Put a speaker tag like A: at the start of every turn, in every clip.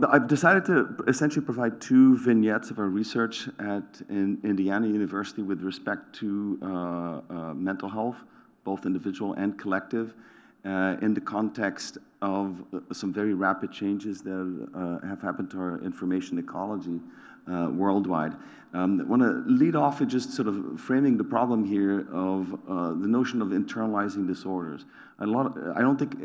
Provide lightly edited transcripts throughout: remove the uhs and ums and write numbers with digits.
A: I've decided to essentially provide two vignettes of our research in Indiana University with respect to mental health, both individual and collective, in the context of some very rapid changes that have happened to our information ecology worldwide. I want to lead off with just sort of framing the problem here of the notion of internalizing disorders. I don't think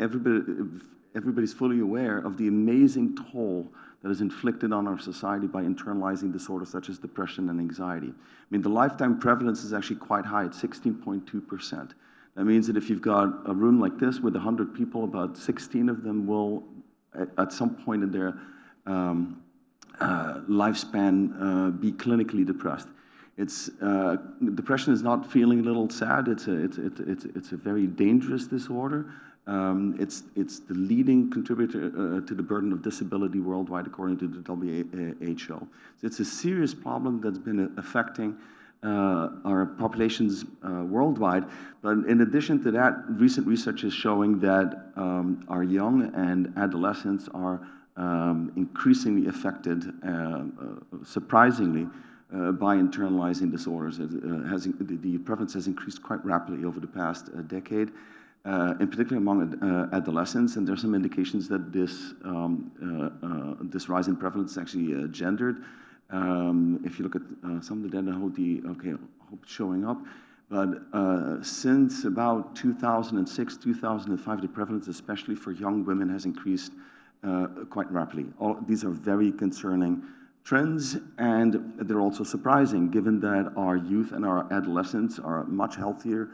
A: everybody's fully aware of the amazing toll that is inflicted on our society by internalizing disorders such as depression and anxiety. I mean, the lifetime prevalence is actually quite high at 16.2%. That means that if you've got a room like this with 100 people, about 16 of them will, at some point in their lifespan, be clinically depressed. Depression is not feeling a little sad. It's a very dangerous disorder. It's the leading contributor to the burden of disability worldwide, according to the WHO. So it's a serious problem that's been affecting our populations worldwide. But in addition to that, recent research is showing that our young and adolescents are increasingly affected, surprisingly, by internalizing disorders. The prevalence has increased quite rapidly over the past decade. In particular among adolescents, and there's some indications that this rise in prevalence is actually gendered. If you look at some of the data, I hope it's showing up. But since about 2006, 2005, the prevalence, especially for young women, has increased quite rapidly. These are very concerning trends, and they're also surprising, given that our youth and our adolescents are much healthier.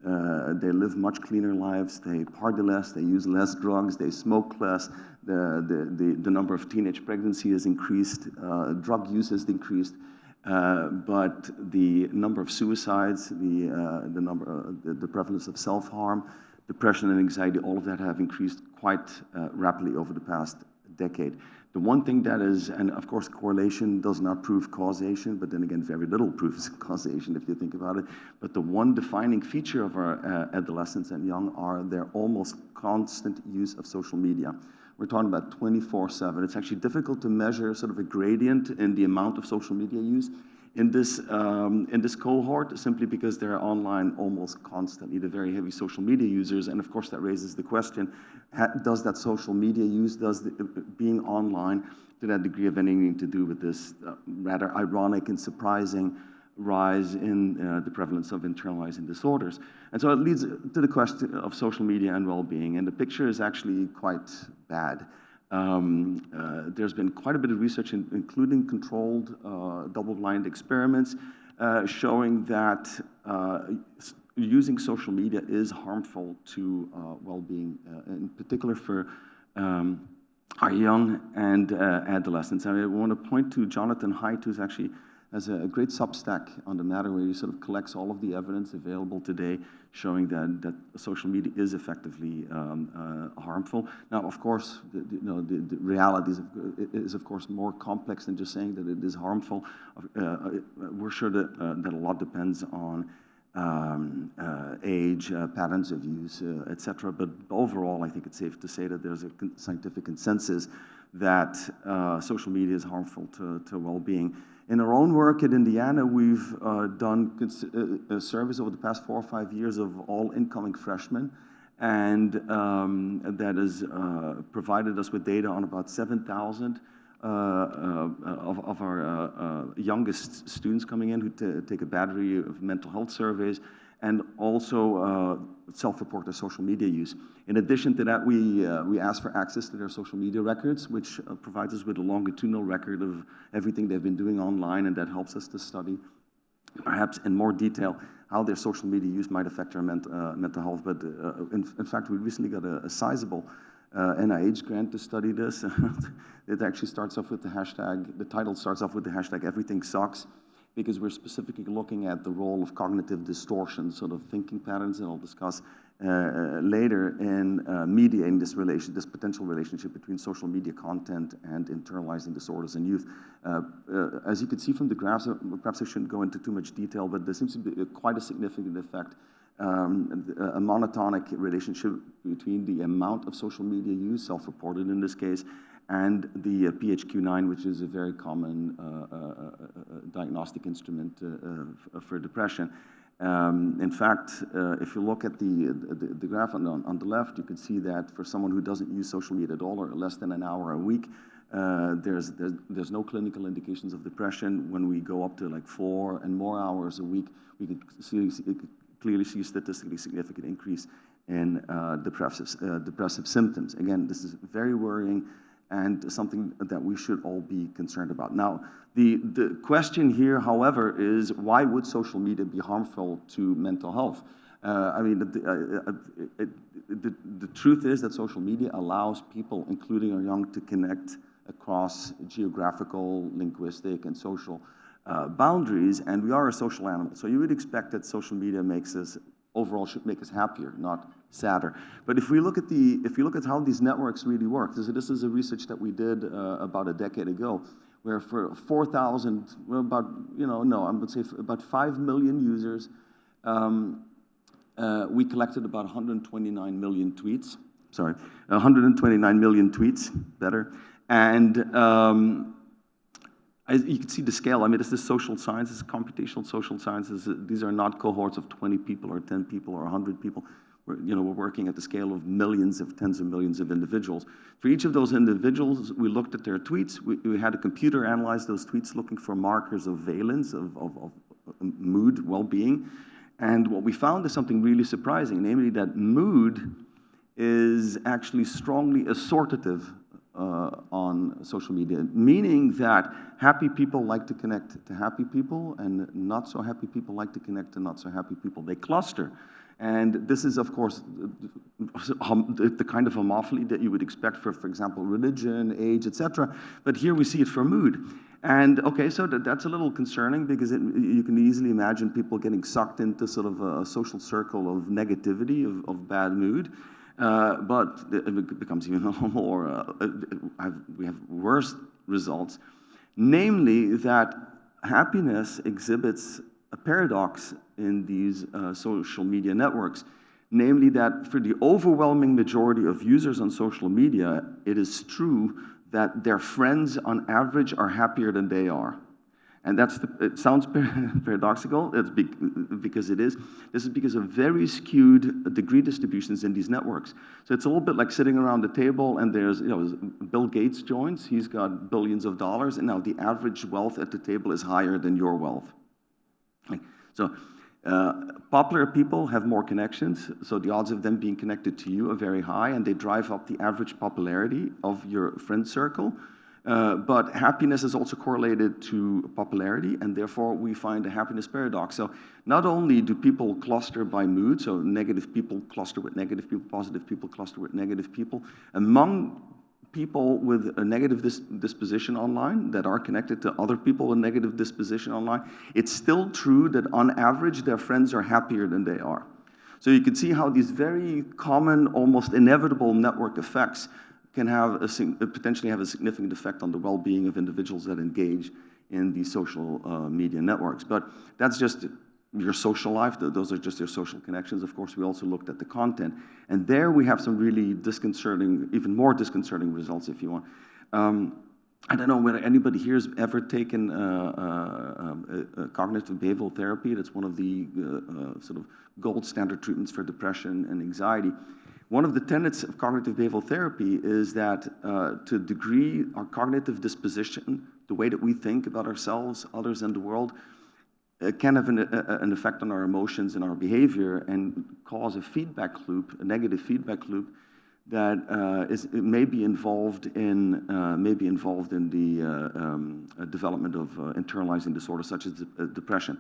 A: They live much cleaner lives, they party less, they use less drugs, they smoke less, the number of teenage pregnancy has increased, drug use has decreased, but the number of suicides, the prevalence of self-harm, depression and anxiety, all of that have increased quite rapidly over the past decade. The one thing that is, and of course correlation does not prove causation, but then again very little proves causation if you think about it, but the one defining feature of our adolescents and young are their almost constant use of social media. We're talking about 24/7. It's actually difficult to measure sort of a gradient in the amount of social media use in this cohort, simply because they're online almost constantly. They're very heavy social media users, and of course that raises the question, does that social media use, being online, to that degree have anything to do with this rather ironic and surprising rise in the prevalence of internalizing disorders? And so it leads to the question of social media and well-being, and the picture is actually quite bad. There's been quite a bit of research, including controlled double-blind experiments, showing that using social media is harmful to well-being, in particular for our young and adolescents. I want to point to Jonathan Haidt, who's actually has a great Substack on the matter, where he sort of collects all of the evidence available today showing that social media is effectively harmful. Now, of course, the reality is of course more complex than just saying that it is harmful. We're sure that a lot depends on age, patterns of use, etc. But overall, I think it's safe to say that there's a scientific consensus that social media is harmful to well-being. In our own work at Indiana, we've done surveys over the past 4 or 5 years of all incoming freshmen, and that has provided us with data on about 7,000 of our youngest students coming in who take a battery of mental health surveys, and also self-report their social media use. In addition to that, we ask for access to their social media records, which provides us with a longitudinal record of everything they've been doing online, and that helps us to study, perhaps in more detail, how their social media use might affect their mental health. But in fact, we recently got a sizable NIH grant to study this. It actually starts off with the title starts off with the hashtag everything sucks, because we're specifically looking at the role of cognitive distortion, sort of thinking patterns, and I'll discuss later, in mediating this potential relationship between social media content and internalizing disorders in youth. As you can see from the graphs, perhaps I shouldn't go into too much detail, but there seems to be quite a significant effect, a monotonic relationship between the amount of social media use, self-reported in this case, and the PHQ-9, which is a very common diagnostic instrument for depression. In fact, if you look at the graph on the left, you can see that for someone who doesn't use social media at all or less than an hour a week, there's no clinical indications of depression. When we go up to like 4 and more hours a week, we can clearly see a statistically significant increase in depressive symptoms. Again, this is very worrying and something that we should all be concerned about. Now, the question here, however, is why would social media be harmful to mental health? I mean, the truth is that social media allows people, including our young, to connect across geographical, linguistic, and social boundaries, and we are a social animal. So you would expect that social media overall should make us happier, not sadder. But if you look at how these networks really work, this is a research that we did about a decade ago, where for 4,000, well, I would say about 5 million users, we collected about 129 million tweets. Sorry, 129 million tweets, better. And you can see the scale. I mean, this is social science, this is computational social sciences. These are not cohorts of 20 people or 10 people or 100 people. We're working at the scale of millions, of tens of millions of individuals. For each of those individuals, we looked at their tweets. We had a computer analyze those tweets looking for markers of valence, of mood, well-being. And what we found is something really surprising, namely that mood is actually strongly assortative on social media, meaning that happy people like to connect to happy people and not so happy people like to connect to not so happy people. They cluster. And this is, of course, the kind of homophily that you would expect for example, religion, age, etc. But here we see it for mood. And okay, so that's a little concerning because you can easily imagine people getting sucked into sort of a social circle of negativity, of bad mood. But it becomes even more, we have worse results, namely that happiness exhibits a paradox in these social media networks, namely that for the overwhelming majority of users on social media, it is true that their friends on average are happier than they are. And it sounds paradoxical, because it is. This is because of very skewed degree distributions in these networks. So it's a little bit like sitting around the table and there's, Bill Gates joins, he's got billions of dollars, and now the average wealth at the table is higher than your wealth. So popular people have more connections, so the odds of them being connected to you are very high, and they drive up the average popularity of your friend circle. But happiness is also correlated to popularity, and therefore we find a happiness paradox. So not only do people cluster by mood, so negative people cluster with negative people, positive people cluster with negative people, among people with a negative disposition online that are connected to other people with negative disposition online, it's still true that on average their friends are happier than they are. So you can see how these very common, almost inevitable network effects can potentially have a significant effect on the well-being of individuals that engage in these social media networks. But that's just your social life. Those are just your social connections. Of course, we also looked at the content. And there we have some really disconcerting, even more disconcerting results, if you want. I don't know whether anybody here has ever taken cognitive behavioral therapy. That's one of the sort of gold standard treatments for depression and anxiety. One of the tenets of cognitive behavioral therapy is that to degree our cognitive disposition, the way that we think about ourselves, others, and the world, can have an effect on our emotions and our behavior and cause a feedback loop, a negative feedback loop that may be involved in the development of internalizing disorders such as depression.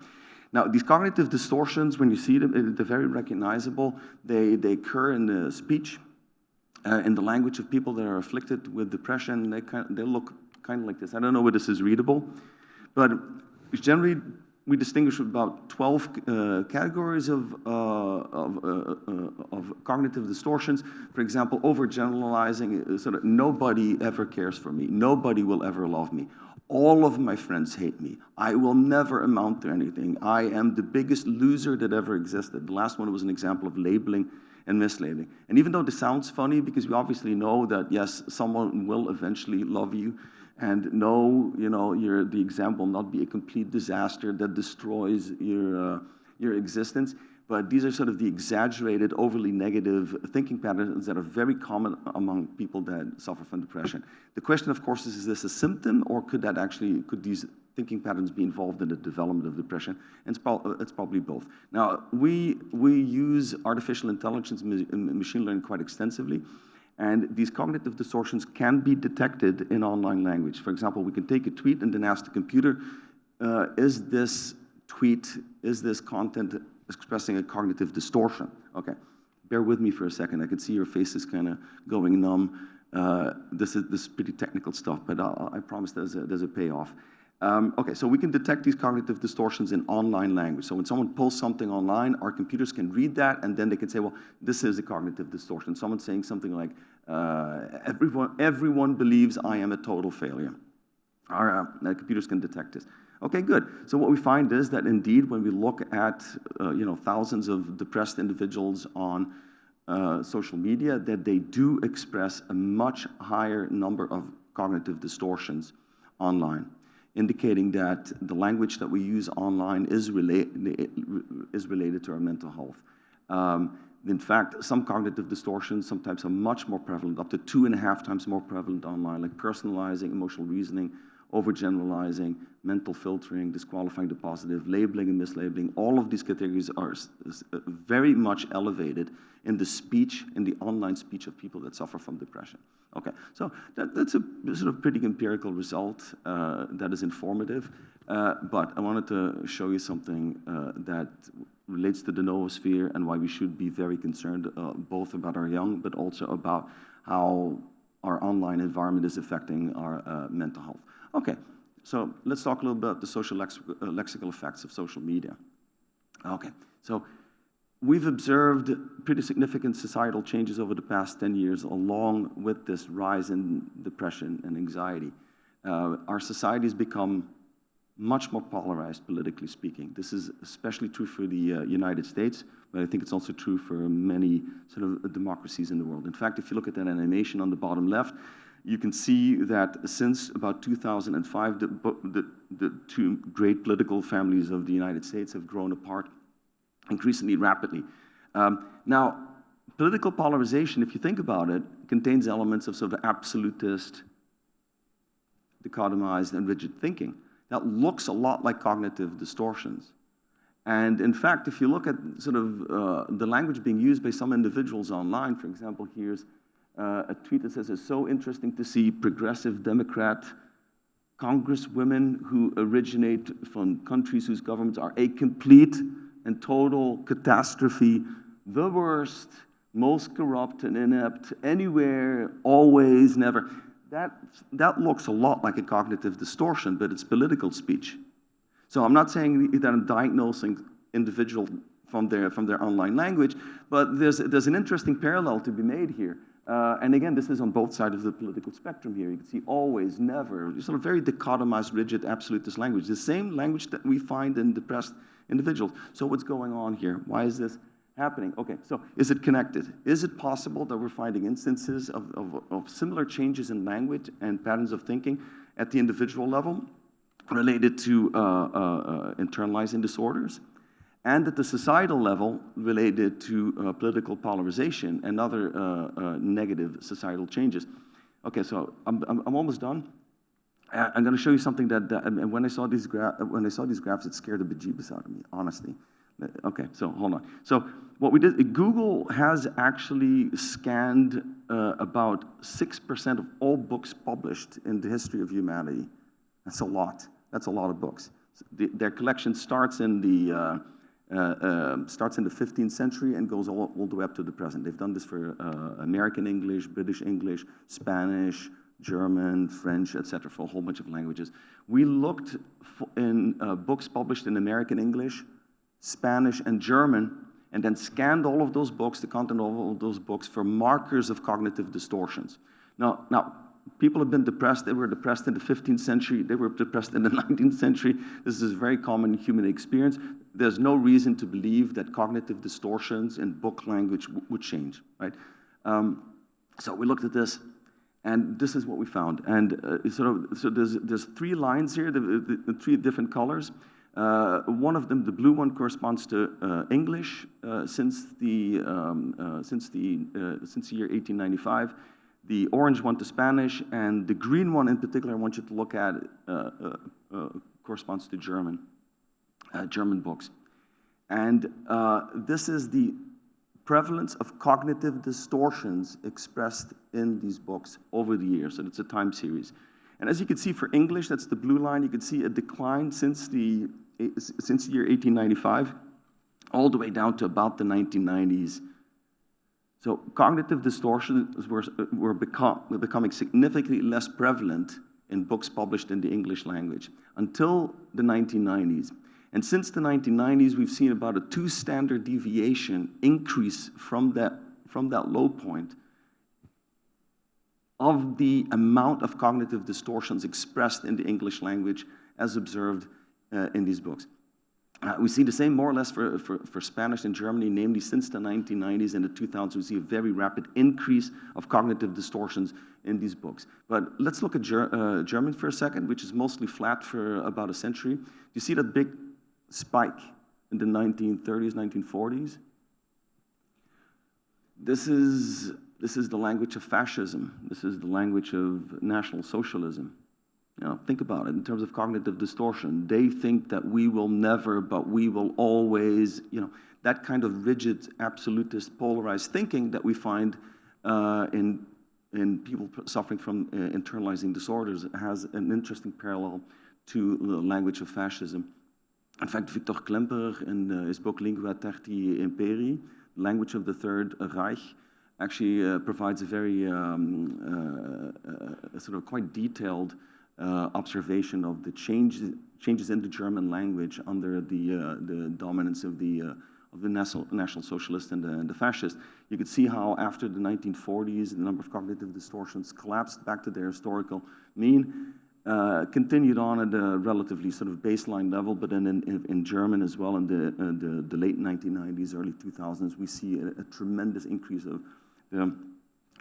A: Now, these cognitive distortions, when you see them, they're very recognizable. They occur in the speech, in the language of people that are afflicted with depression. They look kind of like this. I don't know whether this is readable, but generally we distinguish about 12 categories of cognitive distortions. For example, overgeneralizing, sort of nobody ever cares for me. Nobody will ever love me. All of my friends hate me. I will never amount to anything. I am the biggest loser that ever existed. The last one was an example of labeling and mislabeling. And even though this sounds funny, because we obviously know that, yes, someone will eventually love you, and no, the exam will not be a complete disaster that destroys your existence. But these are sort of the exaggerated, overly negative thinking patterns that are very common among people that suffer from depression. The question, of course, is this a symptom, or could these thinking patterns be involved in the development of depression? And it's probably both. Now, we use artificial intelligence and machine learning quite extensively. And these cognitive distortions can be detected in online language. For example, we can take a tweet and then ask the computer, is this content expressing a cognitive distortion? Okay, bear with me for a second. I can see your faces kind of going numb. This is pretty technical stuff, but I promise there's a payoff. Okay, so we can detect these cognitive distortions in online language. So when someone posts something online, our computers can read that, and then they can say, well, this is a cognitive distortion. Someone's saying something like, everyone believes I am a total failure. Our computers can detect this. Okay, good. So what we find is that indeed, when we look at thousands of depressed individuals on social media, that they do express a much higher number of cognitive distortions online, indicating that the language that we use online is related to our mental health. In fact, some cognitive distortions sometimes are much more prevalent, up to 2.5 times more prevalent online, like personalizing, emotional reasoning, overgeneralizing, mental filtering, disqualifying the positive, labeling and mislabeling. All of these categories are very much elevated in the online speech of people that suffer from depression. Okay, so that's a sort of pretty empirical result that is informative, but I wanted to show you something that relates to the noosphere and why we should be very concerned both about our young, but also about how our online environment is affecting our mental health. Okay, so let's talk a little bit about the social lexical effects of social media. Okay, so we've observed pretty significant societal changes over the past 10 years along with this rise in depression and anxiety. Our society has become much more polarized, politically speaking. This is especially true for the United States, but I think it's also true for many sort of democracies in the world. In fact, if you look at that animation on the bottom left, you can see that since about 2005, the two great political families of the United States have grown apart increasingly rapidly. Now, political polarization, if you think about it, contains elements of sort of absolutist, dichotomized, and rigid thinking. That looks a lot like cognitive distortions. And in fact, if you look at sort of the language being used by some individuals online, for example, here's a tweet that says, it's so interesting to see progressive Democrat congresswomen who originate from countries whose governments are a complete and total catastrophe, the worst, most corrupt and inept, anywhere, always, never. That looks a lot like a cognitive distortion, but it's political speech. So I'm not saying that I'm diagnosing individual from their online language, but there's an interesting parallel to be made here. And again, this is on both sides of the political spectrum here. You can see always, never, sort of very dichotomized, rigid, absolutist language. The same language that we find in depressed individuals. So what's going on here? Why is this happening? Okay, so is it connected? Is it possible that we're finding instances of similar changes in language and patterns of thinking at the individual level related to internalizing disorders? And at the societal level, related to political polarization and other negative societal changes. Okay, so I'm almost done. I'm going to show you something and when I saw these graphs, it scared the bejeebus out of me, honestly. Okay, so hold on. So what we did, Google has actually scanned about 6% of all books published in the history of humanity. That's a lot. That's a lot of books. Their collection starts in the 15th century and goes all the way up to the present. They've done this for American English, British English, Spanish, German, French, etc., for a whole bunch of languages. We looked in books published in American English, Spanish, and German, and then scanned all of those books, the content of all of those books, for markers of cognitive distortions. Now, people have been depressed. They were depressed in the 15th century. They were depressed in the 19th century. This is a very common human experience. there's no reason to believe that cognitive distortions in book language would change, right? So we looked at this, and this is what we found. And so there's three lines here, the three different colors. One of them, the blue one, corresponds to English since the year 1895. The orange one to Spanish, and the green one in particular I want you to look at corresponds to German books. And this is the prevalence of cognitive distortions expressed in these books over the years, and it's a time series. And as you can see for English, that's the blue line, you can see a decline since the year 1895, all the way down to about the 1990s. So cognitive distortions were becoming significantly less prevalent in books published in the English language until the 1990s. And since the 1990s, we've seen about a 2 standard deviation increase from that low point of the amount of cognitive distortions expressed in the English language as observed in these books. We see the same more or less for Spanish in Germany, namely since the 1990s and the 2000s, we see a very rapid increase of cognitive distortions in these books. But let's look at German for a second, which is mostly flat for about a century. You see that big spike in the 1930s, 1940s? This is the language of fascism. This is the language of National Socialism. You know, think about it in terms of cognitive distortion. They think that we will never, but we will always, you know, that kind of rigid, absolutist, polarized thinking that we find in people suffering from internalizing disorders has an interesting parallel to the language of fascism. In fact, Victor Klemperer, in his book Lingua Tertii Imperii, Language of the Third Reich, actually provides a very sort of quite detailed observation of the changes in the German language under the dominance of the National Socialists and the Fascists. You could see how after the 1940s, the number of cognitive distortions collapsed back to their historical mean, continued on at a relatively sort of baseline level, but then in German as well in the late 1990s, early 2000s, we see a tremendous increase of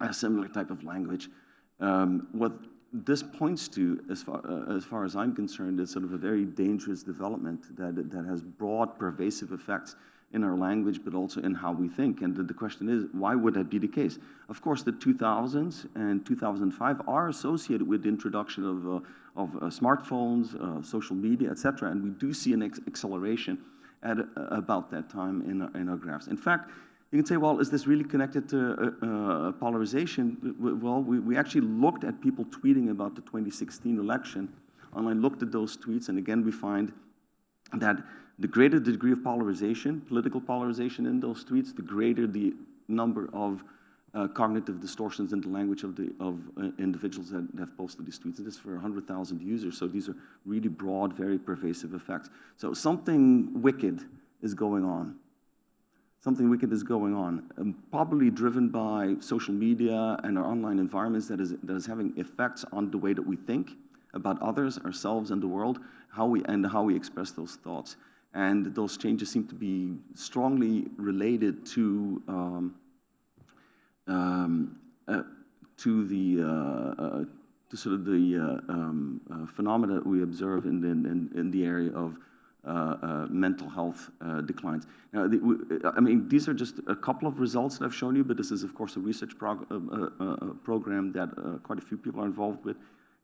A: a similar type of language. What this points to, as far as I'm concerned, is sort of a very dangerous development that has broad, pervasive effects in our language, but also in how we think. And the question is, why would that be the case? Of course, the 2000s and 2005 are associated with the introduction of smartphones, social media, etc. And we do see an acceleration at about that time in our graphs. In fact, you can say, well, is this really connected to polarization? Well, we actually looked at people tweeting about the 2016 election, and I looked at those tweets, and again, we find that the greater the degree of polarization, political polarization in those tweets, the greater the number of cognitive distortions in the language of individuals that have posted these tweets. And this is for 100,000 users, so these are really broad, very pervasive effects. So something wicked is going on. Something wicked is going on, probably driven by social media and our online environments that is having effects on the way that we think about others, ourselves, and the world, how we express those thoughts. And those changes seem to be strongly related to sort of the phenomena that we observe in the area of mental health declines. Now, I mean, these are just a couple of results that I've shown you, but this is, of course, a research program that quite a few people are involved with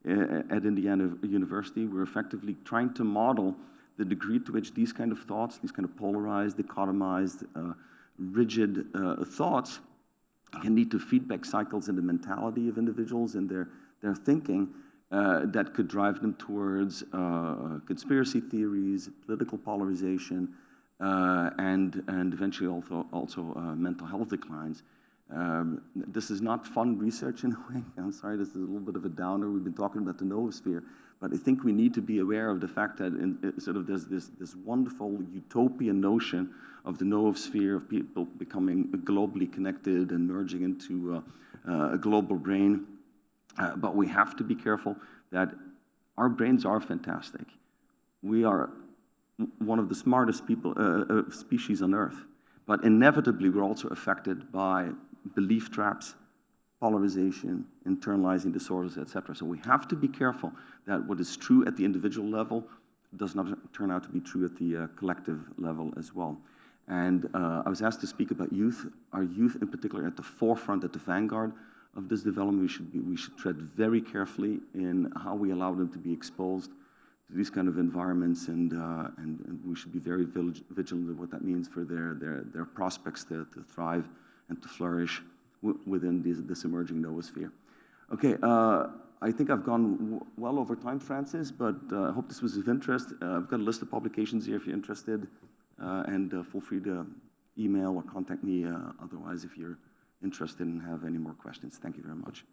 A: at Indiana University. We're effectively trying to model the degree to which these kind of thoughts, these kind of polarized, dichotomized, rigid thoughts can lead to feedback cycles in the mentality of individuals and their thinking that could drive them towards conspiracy theories, political polarization, and eventually also mental health declines. This is not fun research in a way. I'm sorry, this is a little bit of a downer. We've been talking about the noosphere, but I think we need to be aware of the fact that there's this wonderful utopian notion of the noosphere, of people becoming globally connected and merging into a global brain. But we have to be careful that our brains are fantastic. We are one of the smartest people, species on Earth. But inevitably, we're also affected by belief traps, polarization, internalizing disorders, etc. So we have to be careful that what is true at the individual level does not turn out to be true at the collective level as well. And I was asked to speak about youth. Our youth, in particular, at the forefront, at the vanguard of this development. We should tread very carefully in how we allow them to be exposed to these kind of environments, and we should be very vigilant of what that means for their prospects to thrive and to flourish within this emerging noosphere. Okay, I think I've gone well over time, Francis, but I hope this was of interest. I've got a list of publications here if you're interested, and feel free to email or contact me otherwise if you're interested and have any more questions. Thank you very much.